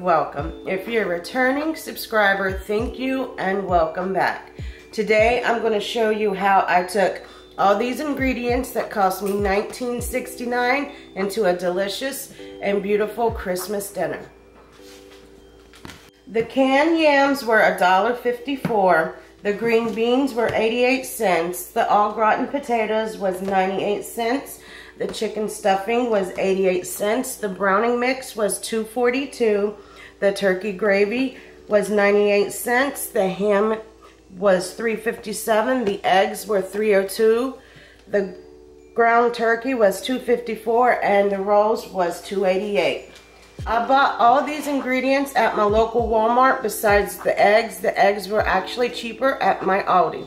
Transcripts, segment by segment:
welcome. If you're a returning subscriber, thank you and welcome back. Today I'm going to show you how I took all these ingredients that cost me $19.69 into a delicious and beautiful Christmas dinner. The canned yams were $1.54. The green beans were 88 cents. The Au Gratin potatoes was 98 cents. The chicken stuffing was 88 cents. The brownie mix was $2.42. The turkey gravy was 98 cents. The ham was $3.57. The eggs were $3.02. The ground turkey was $2.54, and the rolls was $2.88. I bought all these ingredients at my local Walmart besides the eggs. The eggs were actually cheaper at my Aldi.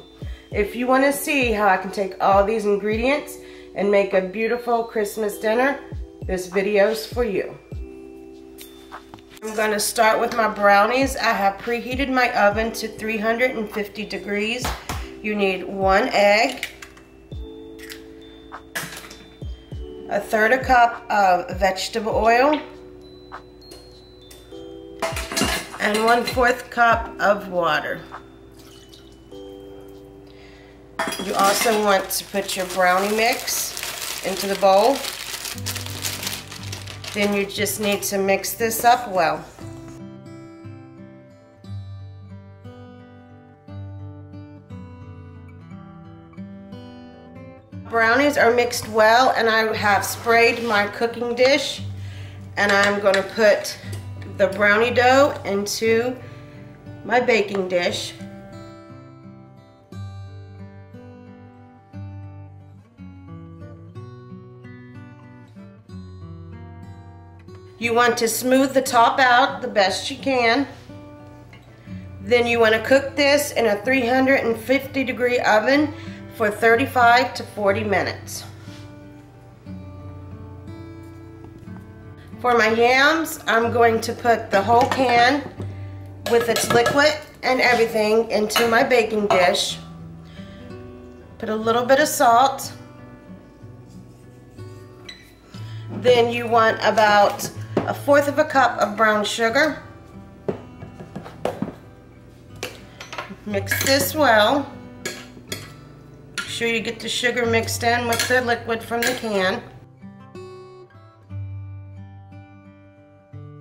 If you want to see how I can take all these ingredients and make a beautiful Christmas dinner, this video's for you. I'm going to start with my brownies. I have preheated my oven to 350 degrees. You need 1 egg, 1/3 cup of vegetable oil, and 1/4 cup of water. You also want to put your brownie mix into the bowl. Then you just need to mix this up well. Brownies are mixed well, and I have sprayed my cooking dish, and I'm going to put the brownie dough into my baking dish. You want to smooth the top out the best you can. Then you want to cook this in a 350 degree oven for 35 to 40 minutes. For my yams, I'm going to put the whole can with its liquid and everything into my baking dish. Put a little bit of salt. Then you want about 1/4 cup of brown sugar. Mix this well. Make sure you get the sugar mixed in with the liquid from the can.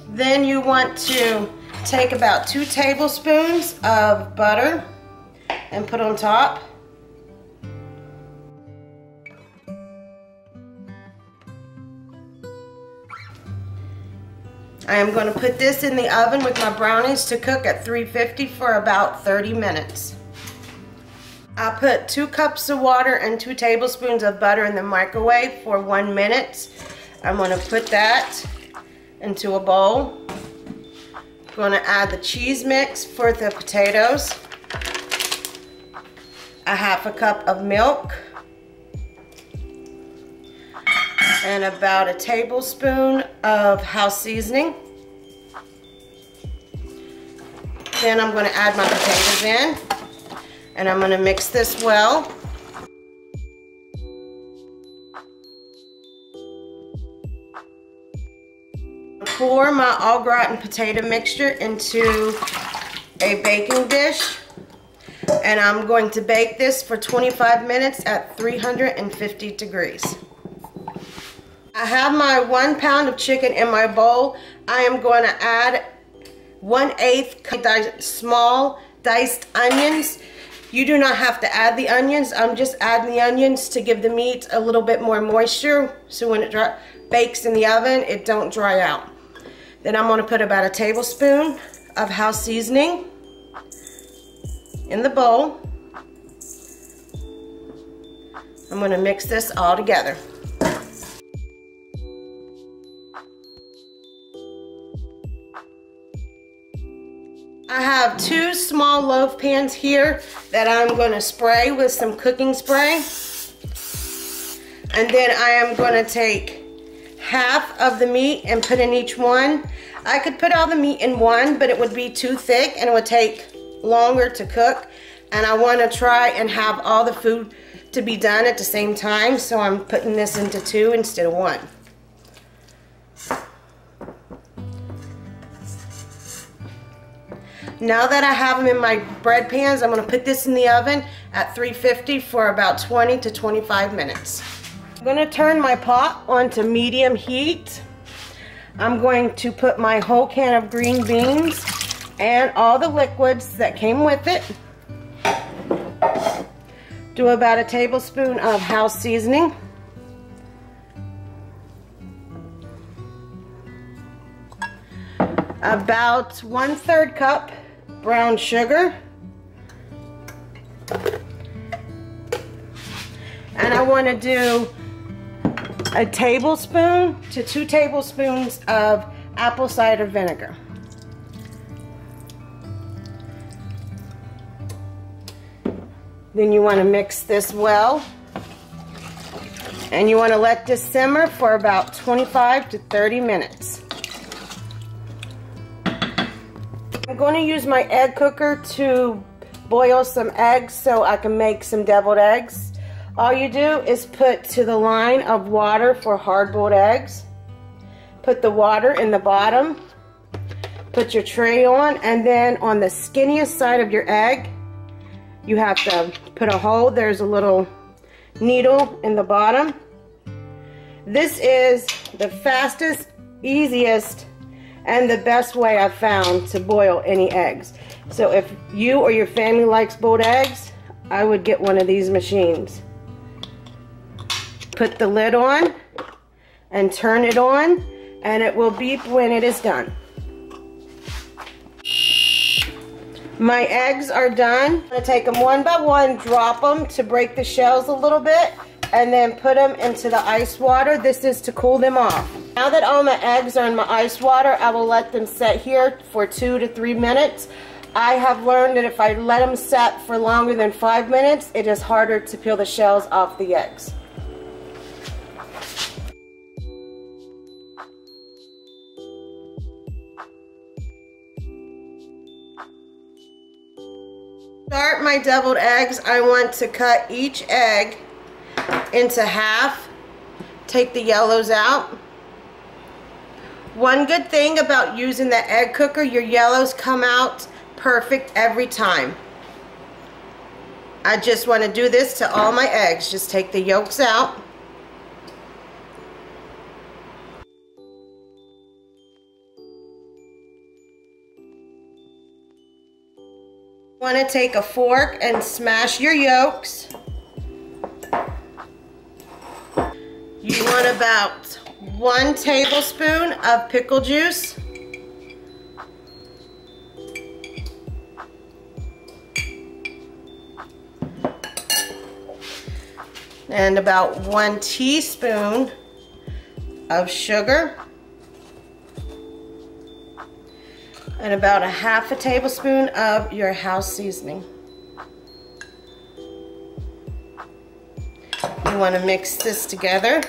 Then you want to take about 2 tablespoons of butter and put on top. I am going to put this in the oven with my brownies to cook at 350 for about 30 minutes. I put 2 cups of water and 2 tablespoons of butter in the microwave for 1 minute. I'm going to put that into a bowl. I'm going to add the cheese mix for the potatoes, 1/2 cup of milk, and about 1 tablespoon of house seasoning. Then I'm going to add my potatoes in, and I'm going to mix this well. Pour my Au Gratin potato mixture into a baking dish, and I'm going to bake this for 25 minutes at 350 degrees. I have my 1 pound of chicken in my bowl. I am going to add 1/8 small diced onions. You do not have to add the onions. I'm just adding the onions to give the meat a little bit more moisture, so when it bakes in the oven, it don't dry out. Then I'm going to put about 1 tablespoon of house seasoning in the bowl. I'm going to mix this all together. I have 2 small loaf pans here that I'm going to spray with some cooking spray. And then I am going to take half of the meat and put in each one. I could put all the meat in one, but it would be too thick and it would take longer to cook. And I want to try and have all the food to be done at the same time, so I'm putting this into 2 instead of 1. Now that I have them in my bread pans, I'm going to put this in the oven at 350 for about 20 to 25 minutes. I'm going to turn my pot onto medium heat. I'm going to put my whole can of green beans and all the liquids that came with it. Do about a tablespoon of house seasoning. About 1/3 cup brown sugar. And I want to do a tablespoon to 2 tablespoons of apple cider vinegar. Then you want to mix this well. And you want to let this simmer for about 25 to 30 minutes. I'm going to use my egg cooker to boil some eggs so I can make some deviled eggs. All you do is put to the line of water for hard-boiled eggs. Put the water in the bottom. Put your tray on, and then on the skinniest side of your egg, you have to put a hole. There's a little needle in the bottom. This is the fastest, easiest, and the best way I've found to boil any eggs. So if you or your family likes boiled eggs, I would get one of these machines. Put the lid on and turn it on, and it will beep when it is done. My eggs are done. I'm going to take them one by one, drop them to break the shells a little bit, and then put them into the ice water. This is to cool them off. Now that all my eggs are in my ice water, I will let them set here for 2 to 3 minutes. I have learned that if I let them set for longer than 5 minutes, it is harder to peel the shells off the eggs. Start my deviled eggs. I want to cut each egg into half. Take the yellows out. One good thing about using the egg cooker, your yellows come out perfect every time. I just want to do this to all my eggs. Just take the yolks out. You want to take a fork and smash your yolks. You want about 1 tablespoon of pickle juice. And about 1 teaspoon of sugar. And about a 1/2 tablespoon of your house seasoning. You want to mix this together.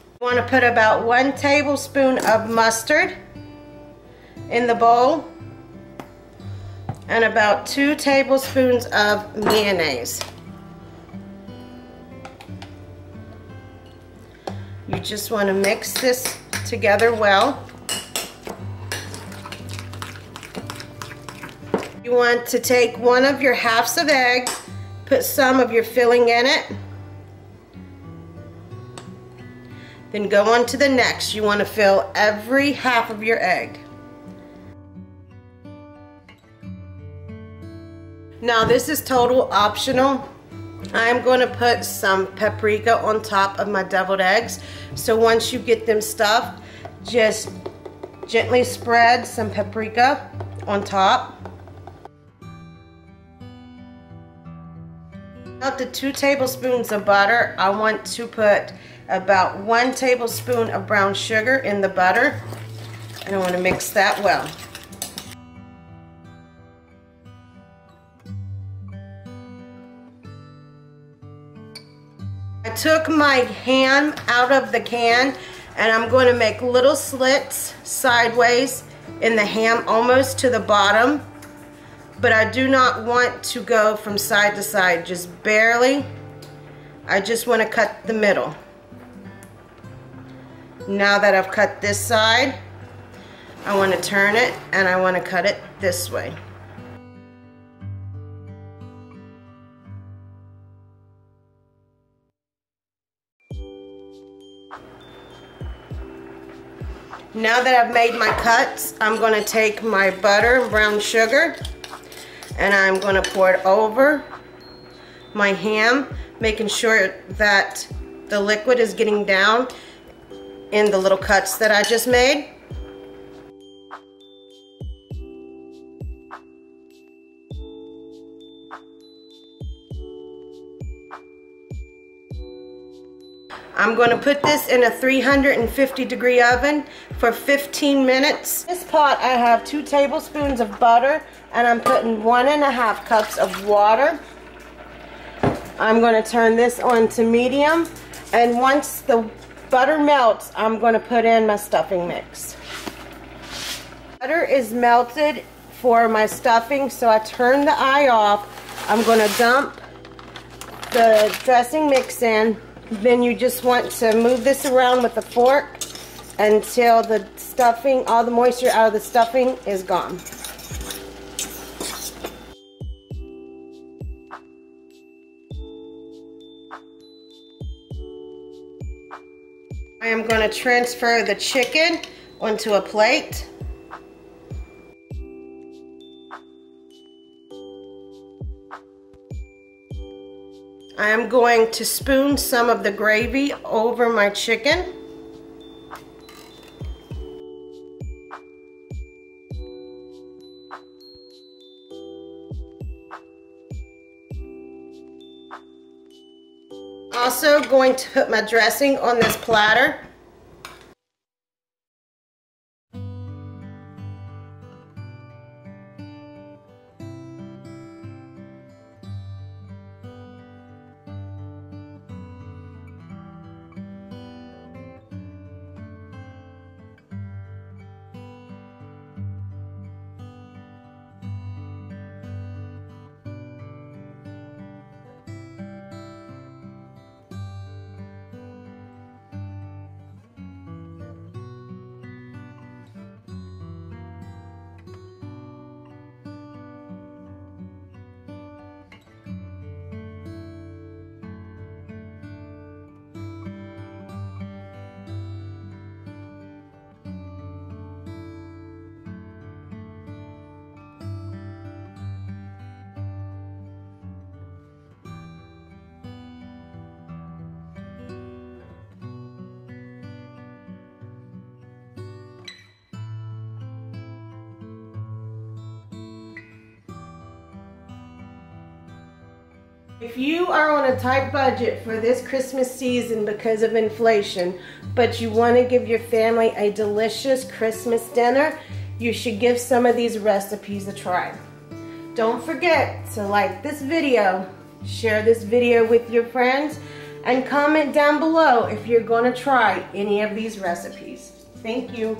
You want to put about 1 tablespoon of mustard in the bowl and about 2 tablespoons of mayonnaise. You just want to mix this together well. You want to take one of your halves of egg, put some of your filling in it, then go on to the next. You want to fill every half of your egg. Now this is total optional. I'm going to put some paprika on top of my deviled eggs. So once you get them stuffed, just gently spread some paprika on top. About the 2 tablespoons of butter, I want to put about 1 tablespoon of brown sugar in the butter, and I want to mix that well. I took my ham out of the can, and I'm going to make little slits sideways in the ham almost to the bottom, but I do not want to go from side to side, just barely. I just want to cut the middle. Now that I've cut this side, I want to turn it and I want to cut it this way. Now that I've made my cuts, I'm going to take my butter and brown sugar and I'm going to pour it over my ham, making sure that the liquid is getting down in the little cuts that I just made. I'm going to put this in a 350-degree oven for 15 minutes. In this pot I have 2 tablespoons of butter and I'm putting 1.5 cups of water. I'm going to turn this on to medium, and once the butter melts, I'm going to put in my stuffing mix. Butter is melted for my stuffing, so I turn the eye off. I'm going to dump the dressing mix in. Then you just want to move this around with a fork until the stuffing, all the moisture out of the stuffing is gone. I am going to transfer the chicken onto a plate. I am going to spoon some of the gravy over my chicken. Also going to put my dressing on this platter. If you are on a tight budget for this Christmas season because of inflation, but you want to give your family a delicious Christmas dinner, you should give some of these recipes a try. Don't forget to like this video, share this video with your friends, and comment down below if you're going to try any of these recipes. Thank you.